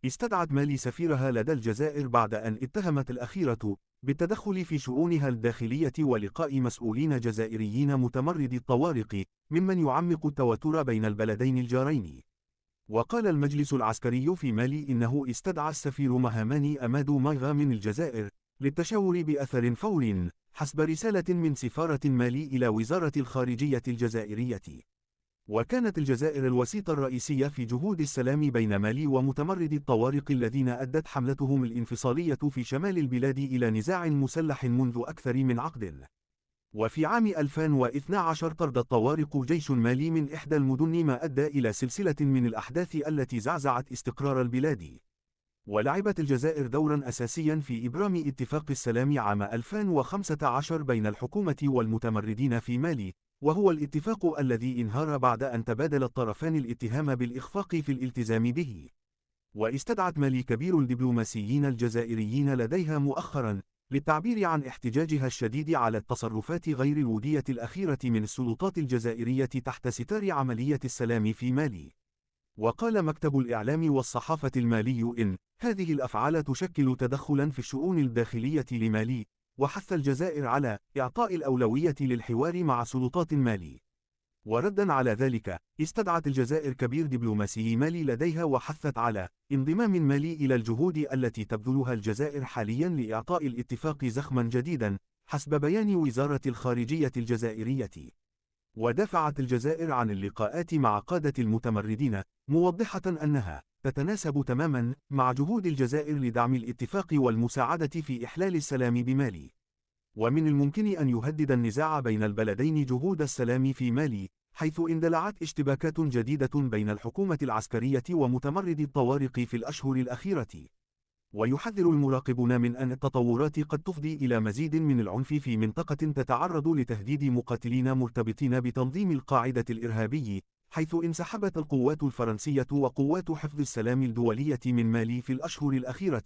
استدعت مالي سفيرها لدى الجزائر بعد أن اتهمت الأخيرة بالتدخل في شؤونها الداخلية ولقاء مسؤولين جزائريين متمردي الطوارق ممن يعمق التوتر بين البلدين الجارين. وقال المجلس العسكري في مالي إنه استدعى السفير مهاماني أمادو مايغا من الجزائر للتشاور بأثر فور حسب رسالة من سفارة مالي إلى وزارة الخارجية الجزائرية. وكانت الجزائر الوسيط الرئيسي في جهود السلام بين مالي ومتمردي الطوارق الذين أدت حملتهم الانفصالية في شمال البلاد إلى نزاع مسلح منذ أكثر من عقد. وفي عام 2012 طرد الطوارق جيش مالي من إحدى المدن، ما أدى إلى سلسلة من الأحداث التي زعزعت استقرار البلاد. ولعبت الجزائر دورا أساسيا في إبرام اتفاق السلام عام 2015 بين الحكومة والمتمردين في مالي، وهو الاتفاق الذي انهار بعد أن تبادل الطرفان الاتهام بالإخفاق في الالتزام به. واستدعت مالي كبير الدبلوماسيين الجزائريين لديها مؤخرا للتعبير عن احتجاجها الشديد على التصرفات غير الودية الأخيرة من السلطات الجزائرية تحت ستار عملية السلام في مالي. وقال مكتب الإعلام والصحافة المالي إن هذه الأفعال تشكل تدخلا في الشؤون الداخلية لمالي، وحث الجزائر على إعطاء الأولوية للحوار مع سلطات مالي. وردًا على ذلك، استدعت الجزائر كبير دبلوماسي مالي لديها وحثت على انضمام مالي إلى الجهود التي تبذلها الجزائر حاليًا لإعطاء الاتفاق زخمًا جديدًا، حسب بيان وزارة الخارجية الجزائرية. ودافعت الجزائر عن اللقاءات مع قادة المتمردين، موضحة أنها تتناسب تمامًا مع جهود الجزائر لدعم الاتفاق والمساعدة في إحلال السلام بمالي. ومن الممكن أن يهدد النزاع بين البلدين جهود السلام في مالي، حيث اندلعت اشتباكات جديدة بين الحكومة العسكرية ومتمردي الطوارق في الأشهر الأخيرة. ويحذر المراقبون من أن التطورات قد تفضي إلى مزيد من العنف في منطقة تتعرض لتهديد مقاتلين مرتبطين بتنظيم القاعدة الإرهابي، حيث انسحبت القوات الفرنسية وقوات حفظ السلام الدولية من مالي في الأشهر الأخيرة.